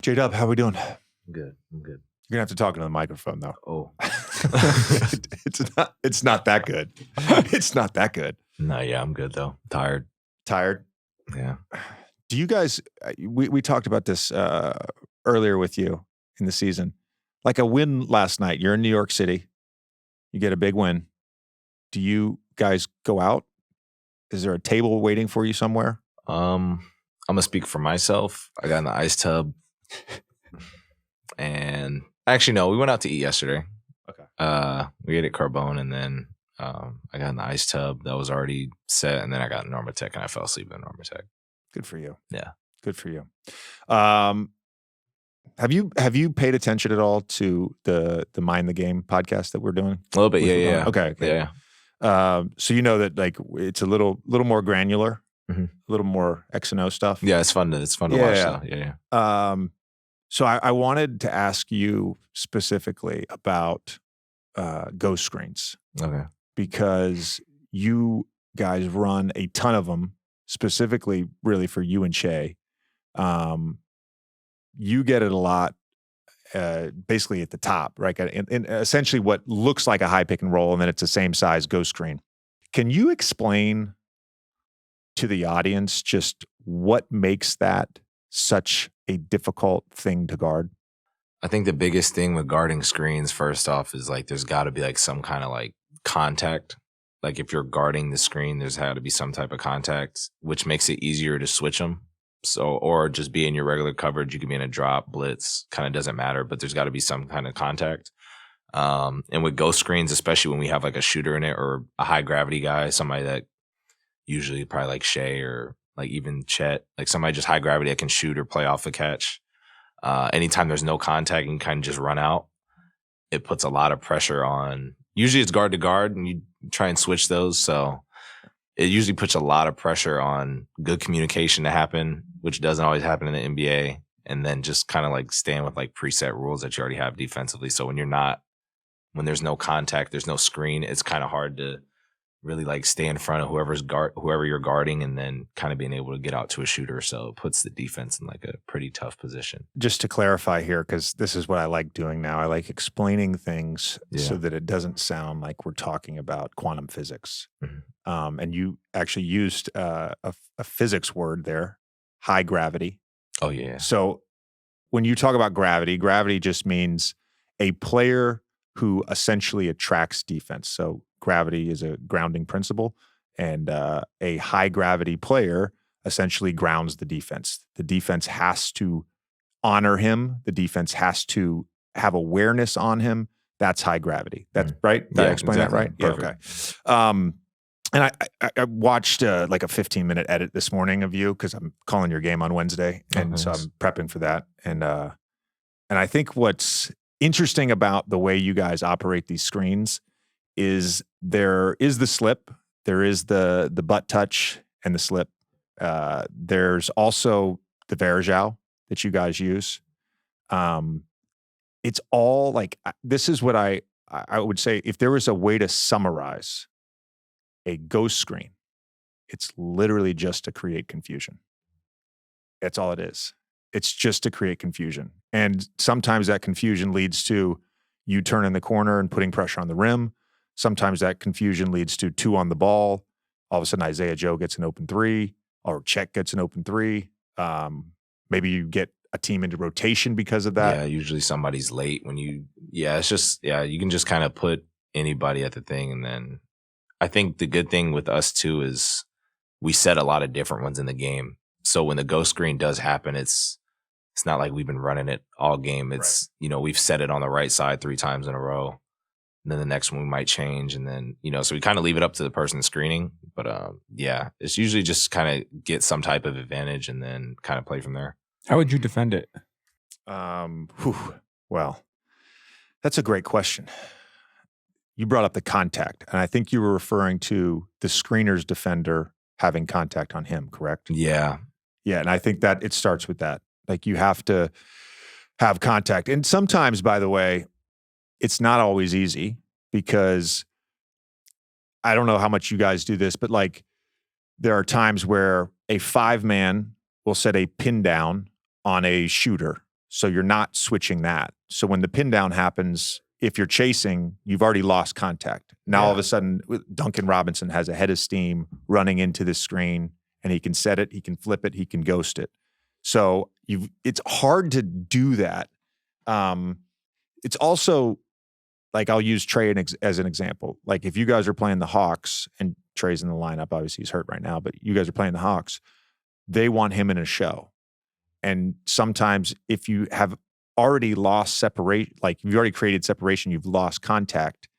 J-Dub, how we doing? I'm good. You're gonna have to talk into the microphone though. Oh, It's not that good. It's not that good. no, yeah, I'm good though. Tired. Tired? Yeah. Do you guys? We talked about this earlier with you in the season. Like a win last night. You're in New York City. You get a big win. Do you guys go out? Is there a table waiting for you somewhere? I'm gonna speak for myself. I got in the ice tub, and actually, no, we went out to eat yesterday. Okay. We ate at Carbone, and then I got in the ice tub that was already set, and then I got in Normatec, and I fell asleep in Normatec. Good for you. Yeah. Good for you. Have you paid attention at all to the Mind the Game podcast that we're doing? A little bit, yeah. Okay. Yeah. So you know that like it's a little more granular, Mhm. a little more X and O stuff. Yeah, it's fun to watch. Though. Yeah. So I wanted to ask you specifically about ghost screens Okay. because you guys run a ton of them, specifically really for you and Shai. You get it a lot, basically at the top, right? In essentially what looks like a high pick and roll, and then it's the same size ghost screen. Can you explain to the audience just what makes that such a difficult thing to guard? I think the biggest thing with guarding screens, first off, is like there's got to be like some kind of like contact. Like if you're guarding the screen, there's had to be some type of contact, which makes it easier to switch them. So, or just be in your regular coverage. You can be in a drop, blitz, kind of doesn't matter, but there's got to be some kind of contact. And with ghost screens, especially when we have like a shooter in it or a high gravity guy, somebody that usually probably like Shai or like even Chet, like somebody just high gravity that can shoot or play off the catch. Anytime there's no contact and kind of just run out, it puts a lot of pressure on. Usually it's guard to guard and you try and switch those. So it usually puts a lot of pressure on good communication to happen, which doesn't always happen in the NBA. And then just kind of like staying with like preset rules that you already have defensively. So when there's no contact, there's no screen, it's kind of hard to really like stay in front of whoever you're guarding and then kind of being able to get out to a shooter. So it puts the defense in like a pretty tough position. Just to clarify here, because this is what I like doing now. I like explaining things so that it doesn't sound like we're talking about quantum physics. Mm-hmm. And you actually used a physics word there, high gravity. Oh, yeah. So when you talk about gravity just means a player who essentially attracts defense. So gravity is a grounding principle, and a high gravity player essentially grounds the defense. The defense has to honor him. The defense has to have awareness on him. That's high gravity. That's right. Did I explain that right? Perfect. Yeah. Okay. And I watched like a 15-minute edit this morning of you because I'm calling your game on Wednesday, and so I'm prepping for that. And I think what's interesting about the way you guys operate these screens is there is the slip, there is the butt touch and the slip. There's also the Verjao that you guys use. It's all like, this is what I would say, if there was a way to summarize a ghost screen, it's literally just to create confusion. That's all it is. It's just to create confusion. And sometimes that confusion leads to you turning the corner and putting pressure on the rim. Sometimes that confusion leads to 2 on the ball. All of a sudden, Isaiah Joe gets an open 3, or Chet gets an open 3. Maybe you get a team into rotation because of that. Yeah, usually somebody's late it's just, you can just kind of put anybody at the thing. And then I think the good thing with us too is we set a lot of different ones in the game. So when the ghost screen does happen, it's not like we've been running it all game. It's, we've set it on the right side 3 times in a row. And then the next one we might change. And then, so we kind of leave it up to the person screening. But it's usually just kind of get some type of advantage and then kind of play from there. How would you defend it? Well, that's a great question. You brought up the contact, and I think you were referring to the screener's defender having contact on him, correct? Yeah. Yeah, and I think that it starts with that. Like you have to have contact. And sometimes, by the way, it's not always easy because I don't know how much you guys do this, but like there are times where a 5-man will set a pin down on a shooter So you're not switching that. So when the pin down happens, if you're chasing, you've already lost contact. Now all of a sudden, Duncan Robinson has a head of steam running into the screen, and he can set it, he can flip it, he can ghost it. So it's hard to do that. It's also, like, I'll use Trey as an example. Like, if you guys are playing the Hawks, and Trey's in the lineup, obviously he's hurt right now, but you guys are playing the Hawks, they want him in a show. And sometimes if you have already lost separation, like you've already created separation, you've lost contact,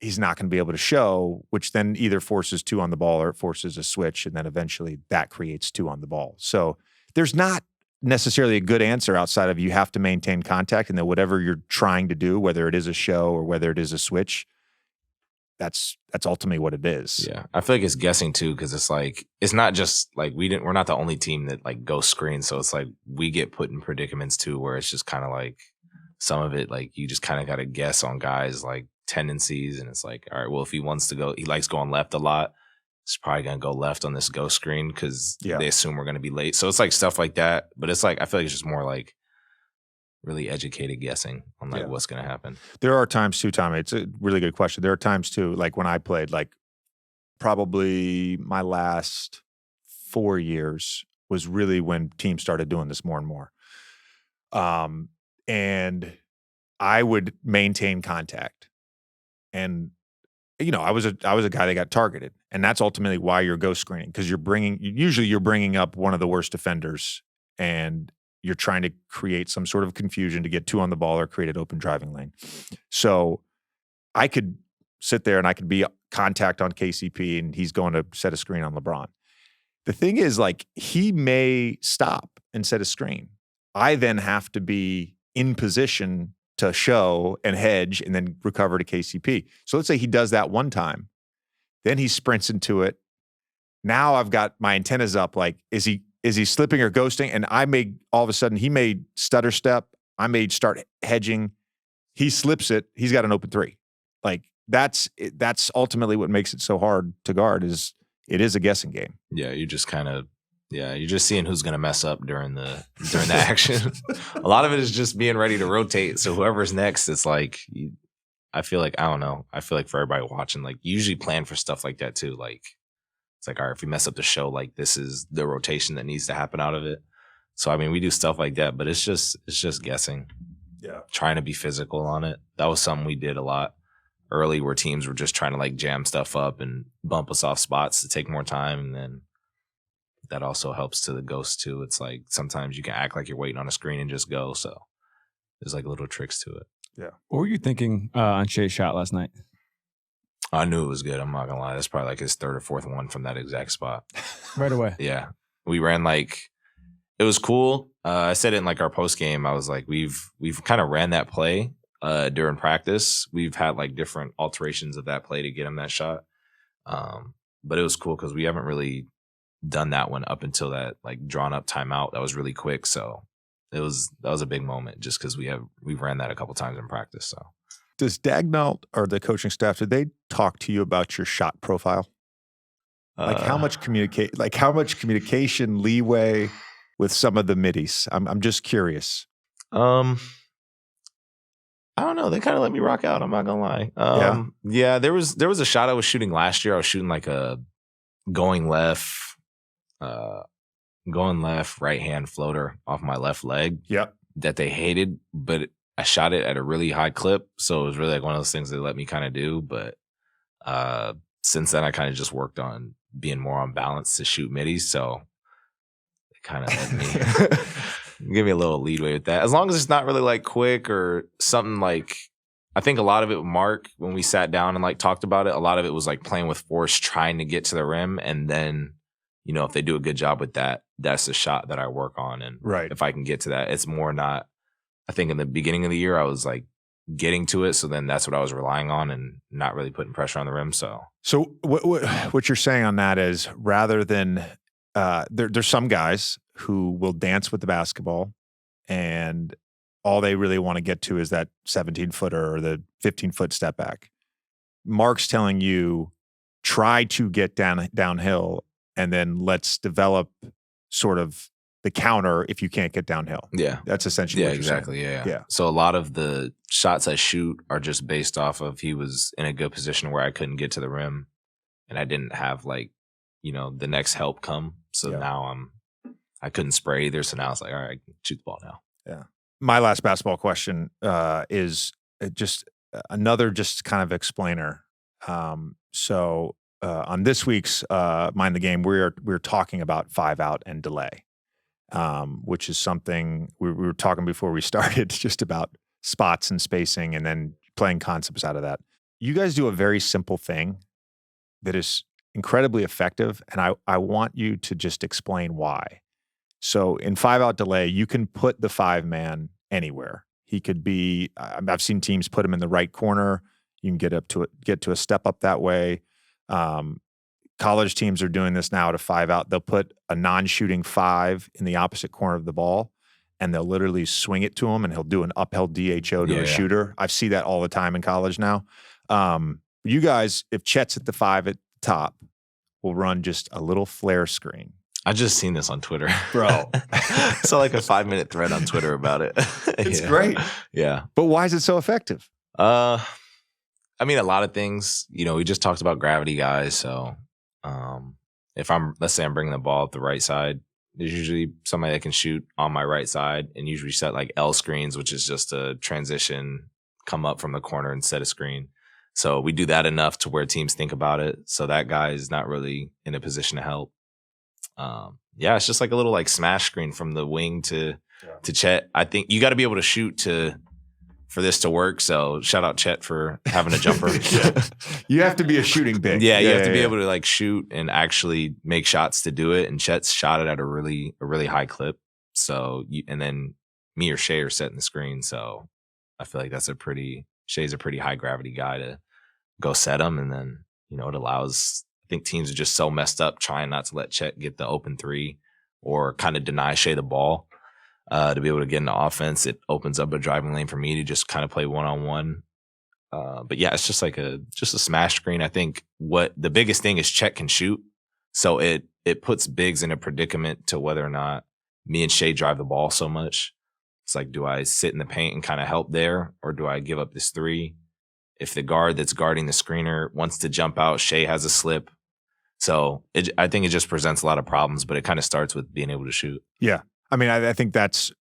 he's not going to be able to show, which then either forces 2 on the ball or it forces a switch, and then eventually that creates 2 on the ball. So there's not necessarily a good answer outside of you have to maintain contact, and then whatever you're trying to do, whether it is a show or whether it is a switch, that's ultimately what it is. Yeah, I feel like it's guessing too, because it's like it's not just like we're not the only team that like goes screen, so it's like we get put in predicaments too, where it's just kind of like some of it, like you just kind of got to guess on guys like tendencies, and it's like, all right, well, if he wants to go, he likes going left a lot, he's probably gonna go left on this ghost screen because they assume we're gonna be late. So it's like stuff like that, but it's like I feel like it's just more like really educated guessing on like what's going to happen. There are times too, Tommy, it's a really good question. There are times too, like when I played, like probably my last 4 years was really when teams started doing this more and more. And I would maintain contact. And, you know, I was a guy that got targeted. And that's ultimately why you're ghost screening, because you're bringing up one of the worst defenders, and you're trying to create some sort of confusion to get 2 on the ball or create an open driving lane. So I could sit there and I could be contact on KCP, and he's going to set a screen on LeBron. The thing is, like, he may stop and set a screen. I then have to be in position to show and hedge and then recover to KCP. So let's say he does that one time. Then he sprints into it. Now I've got my antennas up. Like, is he slipping or ghosting? And I may, all of a sudden, he may stutter step. I may start hedging. He slips it. He's got an open 3. Like, that's ultimately what makes it so hard to guard. Is it is a guessing game. Yeah, you're just kind of you're just seeing who's going to mess up during the action. A lot of it is just being ready to rotate. So whoever's next, it's like I feel like, I don't know. I feel like for everybody watching, like, you usually plan for stuff like that too. Like, it's like, all right, if we mess up the show, like, this is the rotation that needs to happen out of it. So, I mean, we do stuff like that, but it's just guessing. Yeah. Trying to be physical on it. That was something we did a lot early, where teams were just trying to like jam stuff up and bump us off spots to take more time. And then that also helps to the ghost too. It's like sometimes you can act like you're waiting on a screen and just go. So there's like little tricks to it. Yeah. What were you thinking on Shai's shot last night? I knew it was good. I'm not gonna lie. That's probably like his 3rd or 4th one from that exact spot. Right away. Yeah. We ran like, it was cool. I said it in like our post game. I was like, we've kind of ran that play during practice. We've had like different alterations of that play to get him that shot. But it was cool because we haven't really done that one up until that like drawn up timeout. That was really quick. So that was a big moment just because we've ran that a couple times in practice. So does Dagnall or the coaching staff, did they talk to you about your shot profile? Like how much communication leeway with some of the middies? I'm just curious. I don't know. They kind of let me rock out. I'm not gonna lie. Yeah. There was a shot I was shooting last year. I was shooting like a going left right hand floater off my left leg. Yep. That they hated, but I shot it at a really high clip. So it was really like one of those things they let me kind of do. But since then, I kind of just worked on being more on balance to shoot middies. So it kind of let me give me a little leadway with that. As long as it's not really like quick or something like, I think a lot of it with Mark, when we sat down and like talked about it, a lot of it was like playing with force, trying to get to the rim. And then, you know, if they do a good job with that, that's the shot that I work on. And if I can get to that, it's more not, I think in the beginning of the year, I was like getting to it. So then that's what I was relying on and not really putting pressure on the rim. So what you're saying on that is, rather than there's some guys who will dance with the basketball and all they really want to get to is that 17-footer or the 15-foot step back. Mark's telling you, try to get downhill and then let's develop sort of the counter if you can't get downhill. Yeah. That's essentially Yeah, what you're exactly. saying. Yeah. So a lot of the shots I shoot are just based off of he was in a good position where I couldn't get to the rim and I didn't have like, the next help come. So now I couldn't spray either. So now it's like, all right, I can shoot the ball now. Yeah. My last basketball question is just another just kind of explainer. So on this week's Mind the Game, we're talking about 5-out and delay, which is something we were talking before we started, just about spots and spacing and then playing concepts out of that. You guys do a very simple thing that is incredibly effective, and I want you to just explain why. So in 5-out delay, you can put the 5-man anywhere. He could be. I've seen teams put him in the right corner. You can get to a step up that way. College teams are doing this now at a 5-out. They'll put a non-shooting 5 in the opposite corner of the ball, and they'll literally swing it to him, and he'll do an uphill DHO to a shooter. I see that all the time in college now. You guys, if Chet's at the 5 at the top, will run just a little flare screen. I just seen this on Twitter. Bro. So like a 5-minute thread on Twitter about it. It's great. Yeah. But why is it so effective? I mean, a lot of things, we just talked about gravity guys. So if let's say I'm bringing the ball up the right side, there's usually somebody that can shoot on my right side and usually set like L screens, which is just a transition, come up from the corner and set a screen. So we do that enough to where teams think about it. So that guy is not really in a position to help. It's just like a little like smash screen from the wing to Chet. I think you got to be able to shoot for this to work. So shout out Chet for having a jumper. You have to be a shooting big. You have to be able to like shoot and actually make shots to do it. And Chet's shot it at a really high clip. So and then me or Shai are setting the screen. So I feel like Shai's a pretty high gravity guy to go set him. And then, it allows, I think teams are just so messed up trying not to let Chet get the open 3 or kind of deny Shai the ball to be able to get into offense. It opens up a driving lane for me to just kind of play one-on-one. But yeah, it's just like a smash screen. I think what the biggest thing is Chet can shoot. So it puts bigs in a predicament to whether or not me and Shai drive the ball so much. It's like, do I sit in the paint and kind of help there, or do I give up this 3? If the guard that's guarding the screener wants to jump out, Shai has a slip. So I think it just presents a lot of problems, but it kind of starts with being able to shoot. Yeah. I mean, I think that's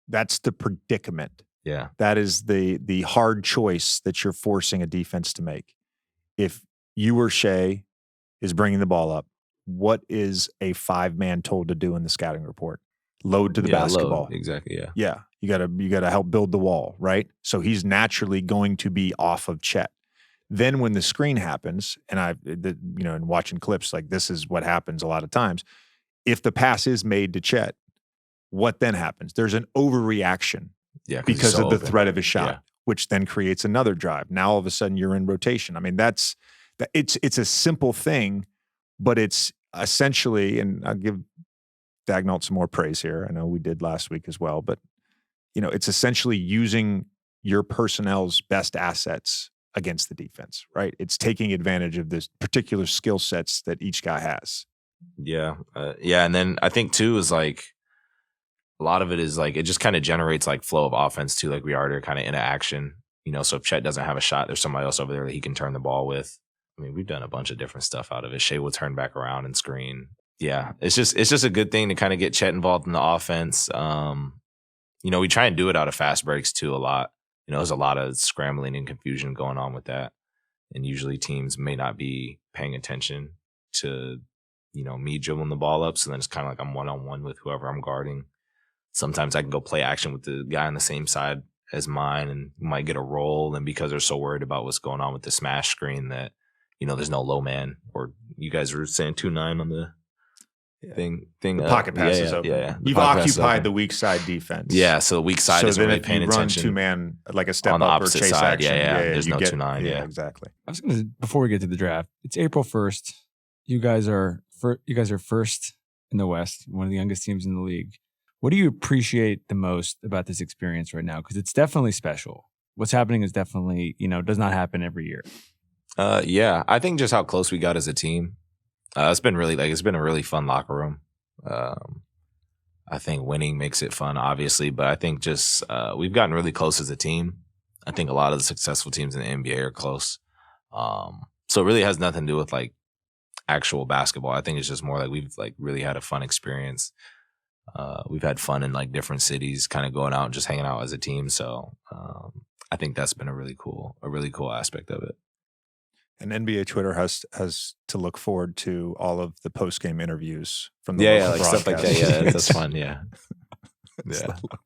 the predicament. Yeah. That is the hard choice that you're forcing a defense to make. If you or Shai is bringing the ball up, what is a 5-man told to do in the scouting report? Load to the basketball. Load. Exactly. Yeah. Yeah. You gotta help build the wall, right? So he's naturally going to be off of Chet. Then when the screen happens, and in watching clips, like this is what happens a lot of times. If the pass is made to Chet, what then happens? There's an overreaction because of the threat of his shot, which then creates another drive. Now all of a sudden you're in rotation. I mean, it's a simple thing, but it's essentially, and I'll give Dagnall some more praise here. I know we did last week as well, but it's essentially using your personnel's best assets against the defense, right? It's taking advantage of this particular skill sets that each guy has. Yeah. And then I think too is like a lot of it is like it just kind of generates like flow of offense too. Like we already are kind of in action, so if Chet doesn't have a shot, there's somebody else over there that he can turn the ball with. I mean, we've done a bunch of different stuff out of it. Shai will turn back around and screen. Yeah, it's just a good thing to kind of get Chet involved in the offense. We try and do it out of fast breaks too a lot. There's a lot of scrambling and confusion going on with that. And usually teams may not be paying attention to, me dribbling the ball up. So then it's kind of like I'm one-on-one with whoever I'm guarding. Sometimes I can go play action with the guy on the same side as mine and might get a roll. And because they're so worried about what's going on with the smash screen that, there's no low man, or you guys were saying 2-9 on the thing. The pocket passes open. Yeah. You've occupied the weak side defense. Yeah, so the weak side isn't really paying attention. So then if you run 2-man, like a step on the up or opposite chase side, action. there's no 2-9. Yeah, exactly. I was going to, before we get to the draft, it's April 1st. You guys are first in the West, one of the youngest teams in the league. What do you appreciate the most about this experience right now? Because it's definitely special. What's happening is definitely, does not happen every year. I think just how close we got as a team. It's been a really fun locker room. I think winning makes it fun, obviously, but I think just we've gotten really close as a team. I think a lot of the successful teams in the NBA are close. So it really has nothing to do with like actual basketball. I think it's just more like we've like really had a fun experience. We've had fun in like different cities, kind of going out and just hanging out as a team. So I think that's been a really cool aspect of it. And NBA Twitter has to look forward to all of the post game interviews from the Yeah, local like stuff like that. broadcast. Yeah, that's fun. Yeah, It's yeah. the local